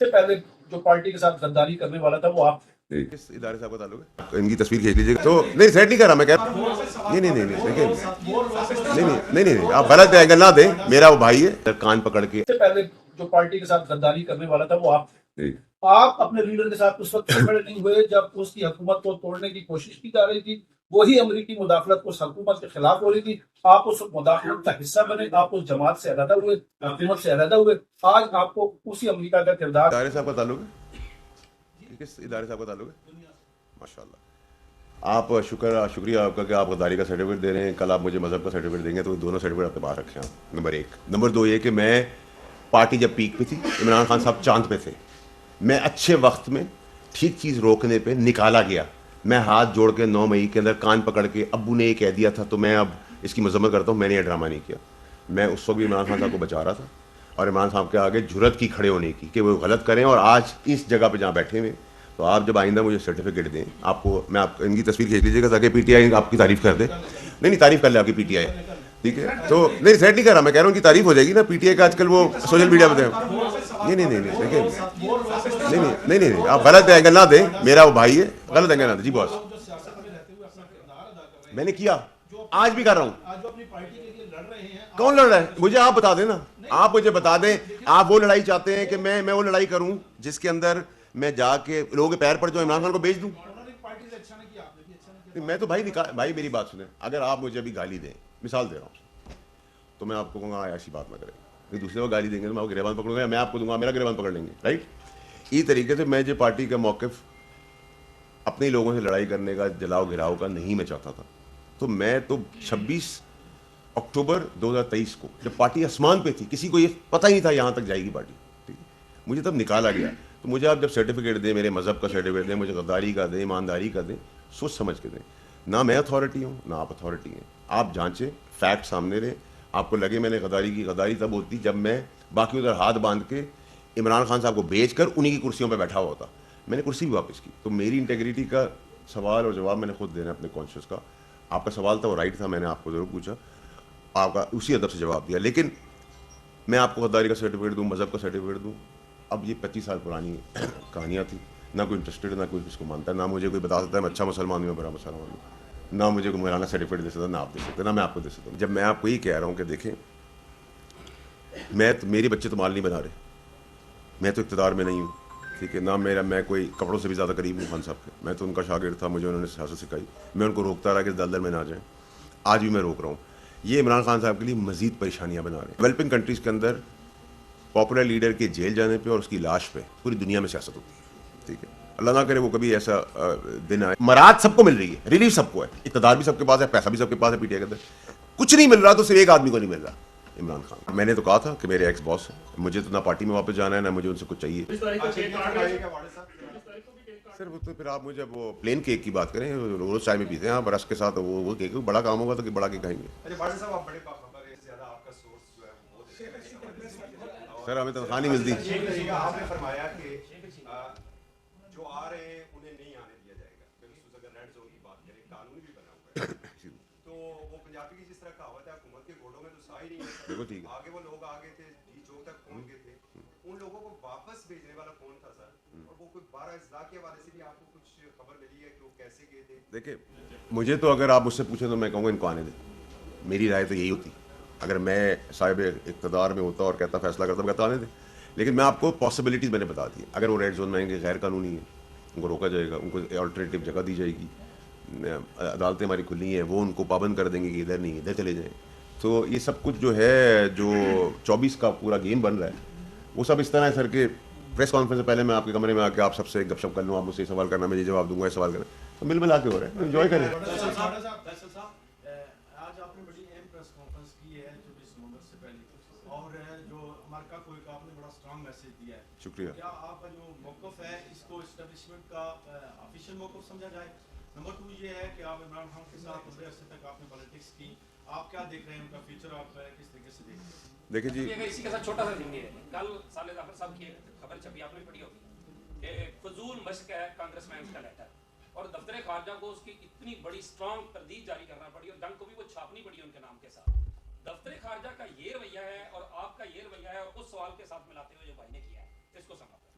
سے پہلے جو پارٹی کے ساتھ غداری کرنے والا تھا وہ آپ تھے۔ کس ادارے سے آپ کا تعلق ہے؟ ان کی تصویر کھینچ لیجیے تو نہیں سیٹ نہیں کر رہا میں کہہ نہیں نہیں نہیں نہیں دیکھیں نہیں نہیں نہیں نہیں آپ غلط اینگل نہ دیں، میرا وہ بھائی ہے کان پکڑ کے سے پہلے جو پارٹی کے ساتھ غداری کرنے والا تھا وہ آپ تھے۔ آپ اپنے لیڈر کے ساتھ اس وقت کھڑے نہیں ہوئے جب اس کی حکومت کو توڑنے کی کوشش کی جا رہی تھی، وہی امریکی مداخلت اس حکومت کے خلاف ہو رہی تھی، آپ اس مداخلت کا حصہ بنے، آپ اس جماعت سے علیحدہ ہوئے، حکومت سے علیحدہ ہوئے، آج آپ کو اسی امریکہ کا کردار ادارے سے آپ کا تعلق ہے؟ کس ادارے سے آپ کا تعلق ہے؟ ماشاء اللہ آپ شکریہ آپ کا کہ آپ غداری کا سرٹیفکیٹ دے رہے ہیں، کل آپ مجھے مذہب کا سرٹیفکیٹ دیں گے تو دونوں سرٹیفکیٹ آپ کے پاس رکھیں آپ، نمبر ایک۔ نمبر دو یہ کہ میں پارٹی جب پیک پہ تھی، عمران خان صاحب چاند پہ تھے، میں اچھے وقت میں ٹھیک چیز روکنے پہ نکالا گیا، میں ہاتھ جوڑ کے 9 مئی کے اندر کان پکڑ کے ابو نے یہ کہہ دیا تھا تو میں اب اس کی مذمت کرتا ہوں، میں نے یہ ڈرامہ نہیں کیا، میں اس وقت بھی عمران خان صاحب کو بچا رہا تھا اور عمران صاحب کے آگے جرت کی کھڑے ہونے کی کہ وہ غلط کریں، اور آج اس جگہ پہ جہاں بیٹھے ہوئے تو آپ جب آئندہ مجھے سرٹیفکیٹ دیں، آپ کو میں آپ ان کی تصویر کھینچ لیجیے گا تاکہ پی ٹی آئی آپ کی تعریف کر دے، نہیں تعریف کر لے آپ کی پی ٹی آئی، ٹھیک ہے تو نہیں سیٹ نہیں کر رہا میں کہہ رہا ہوں ان کی تعریف ہو جائے گی نا، پی ٹی آئی کا آج کل وہ سوشل میڈیا پہ نہیں نہیں نہیں نہیں دیکھیں نہیں نہیں نہیں نہیں آپ غلط اینگل نہ دیں، میرا وہ بھائی ہے، غلط اینگل نہ دیں جی باس، میں نے کیا آج بھی کر رہا ہوں، کون لڑ رہا ہے مجھے آپ بتا دیں نا، آپ مجھے بتا دیں آپ وہ لڑائی چاہتے ہیں کہ میں وہ لڑائی کروں جس کے اندر میں جا کے لوگوں کے پیر پر جو عمران خان کو بیچ دوں؟ میں تو بھائی میری بات سنیں، اگر آپ مجھے ابھی گالی دیں، مثال دے رہا ہوں، تو میں آپ کو کہوں گا ایسی بات نہ کریں، پھر دوسرے کو گالی دیں گے تو میں آپ کو گریبان پکڑوں گا یا میں آپ کو دوں گا میرا گریبان پکڑ لیں گے، رائٹ؟ اسی طریقے سے میں جو پارٹی کا موقف اپنے لوگوں سے لڑائی کرنے کا، جلاؤ گھراؤ کا نہیں میں چاہتا تھا، تو میں تو 26 اکتوبر 2023 کو جب پارٹی آسمان پہ تھی، کسی کو یہ پتہ ہی نہیں تھا یہاں تک جائے گی پارٹی، ٹھیک ہے، مجھے تب نکالا گیا، تو مجھے آپ جب سرٹیفکیٹ دیں، میرے مذہب کا سرٹیفکیٹ دیں، مجھے غداری کا دیں، ایمانداری کا دیں، سوچ سمجھ کے دیں، نہ میں اتھارٹی ہوں نہ آپ اتھارٹی ہیں، آپ جانچیں، فیکٹ سامنے لیں، آپ کو لگے میں نے غداری کی، غداری تب ہوتی جب میں باقی ادھر ہاتھ باندھ کے عمران خان صاحب کو بیچ کر انہی کی کرسیوں پہ بیٹھا ہوا ہوتا، میں نے کرسی بھی واپس کی، تو میری انٹیگریٹی کا سوال اور جواب میں نے خود دینا اپنے کانشیس کا، آپ کا سوال تھا وہ رائٹ تھا، میں نے آپ کو ضرور پوچھا، آپ کا اسی ادب سے جواب دیا، لیکن میں آپ کو غداری کا سرٹیفکیٹ دوں، مذہب کا سرٹیفکیٹ دوں، اب یہ 25 سال پرانی کہانیاں تھیں، نہ کوئی انٹرسٹڈ، نہ کوئی اس کو مانتا ہے، نہ مجھے کوئی بتا سکتا ہے میں اچھا مسلمان ہوں یا برا مسلمان ہوں، نہ مجھے کوئی مولانا سرٹیفکیٹ دے سکتا، نہ آپ دے سکتے، نہ میں آپ کو دے سکتا ہوں، جب میں آپ کو یہ کہہ رہا ہوں کہ دیکھیں میرے بچے تو مال نہیں بنا رہے، میں تو اقتدار میں نہیں ہوں، ٹھیک ہے، نہ میں کوئی کپڑوں سے بھی زیادہ قریب ہوں خان صاحب کے، میں تو ان کا شاگرد تھا، مجھے انہوں نے سیاست سکھائی، میں ان کو روکتا رہا کہ دلدل میں نہ جائیں، آج بھی میں روک رہا ہوں، یہ عمران خان صاحب کے لیے مزید پریشانیاں بنا رہے ہیں۔ ڈیولپنگ کنٹریز کے اندر پاپولر لیڈر کے جیل جانے پہ اور اس کی لاش پہ پوری دنیا میں سیاست ہوتی ہے، ٹھیک ہے، اللہ نہ کرے وہ کبھی ایسا دن آئے، مراد سب کو مل رہی ہے، ریلیف سب کو ہے، اقتدار بھی سب کے پاس ہے، پیسہ بھی سب کے پاس ہے، پی ٹی آئی کے اندر کچھ نہیں مل رہا تو صرف ایک آدمی کو نہیں مل رہا، عمران خان۔ میں نے تو کہا تھا کہ میرے ایکس باس ہیں، مجھے تو نہ پارٹی میں واپس جانا ہے نہ مجھے ان سے کچھ چاہیے، سر وہ تو پھر آپ مجھے وہ پلین کیک کی بات کریں، روز چائے میں پیتے ہیں آپ رس کے ساتھ، وہ کیک بڑا کام ہوگا تو کہ بڑا کیک کھائیں گے، سر ہمیں تنخواہ نہیں ملتی، آپ نے فرمایا کہ جو آ رہے ہیں انہیں نہیں آنے دیا جائے گا، بالخصوص اگر ریڈ زون کی بات کریں، قانون بھی بنا ہوا ہے، تو وہ پنجابی کی جس طرح کہاوت ہے حکومت کے گھوڑوں میں تو سا ہی نہیں ہے، آگے وہ لوگ آگے تھے ڈی چوک تک پہنچ گئے تھے، ان لوگوں کو واپس بھیجنے والا کون تھا سر، اور وہ کوئی 12 اضلاع کے حوالے سے بھی آپ کو کچھ خبر ملی ہے کہ وہ کیسے گئے تھے؟ دیکھیں مجھے تو اگر آپ مجھ سے پوچھیں تو میں کہوں گا ان کو آنے دیں، میری رائے تو یہی ہوتی، اگر میں صاحب اقتدار میں ہوتا اور کہتا فیصلہ کرتا کہتا آنے دیں، لیکن میں آپ کو پاسبلٹیز میں نے بتا دی، اگر وہ ریڈ زون میں آئیں گے غیر قانونی ہے، ان کو روکا جائے گا، ان کو آلٹرنیٹیو جگہ دی جائے گی، عدالتیں ہماری کھلی ہیں، وہ ان کو پابند کر دیں گے کہ ادھر نہیں ادھر چلے جائیں، تو یہ سب کچھ جو ہے جو 24 کا پورا گیم بن رہا ہے وہ سب اس طرح ہے سر کہ پریس کانفرنس سے پہلے میں آپ کے کمرے میں آ کے آپ سب سے گپ شپ کر لوں، آپ مجھ سے سوال کرنا میں یہ جواب دوں گا، یہ سوال کرنا، تو مل ملا کے ہو رہا ہے، انجوائے کریں۔ آج آپ نے بڑی اہم پریس کانفرنس کی ہے 24 نومبر سے پہلے، اور جو امریکہ کو ایک آپ نے بڑا اسٹرانگ میسج دیا ہے، شکریہ۔ کیا آپ کا جو موقف ہے اس کو اسٹیبلشمنٹ کا آفیشیل موقف سمجھا جائے؟ نمبر 2 یہ ہے کہ آپ عمران خان کے ساتھ لمبے عرصے تک آپ نے پالیٹکس کی، آپ کیا دیکھ رہے ہیں ان کا فیوچر، آپ کس طریقے سے دیکھ رہے ہیں؟ دیکھیں جی اسی کے ساتھ چھوٹا سا ذمہ ہے، کل صالح ظفر صاحب کی خبر چھپی آپ نے پڑھی ہوگی کہ فضول مشق ہے کانگریس مین کا لیٹر، اور دفتر خارجہ کو اس کی اتنی بڑی اسٹرانگ تردید جاری کرنا پڑی اور جنگ کو بھی وہ چھاپنی پڑی ان کے نام کے ساتھ، دفتر خارجہ کا یہ رویہ ہے اور آپ کا یہ رویہ ہے، اور اس سوال کے ساتھ ملاتے ہوئے جو بھائی نے کیا ہے اس کو سمجھا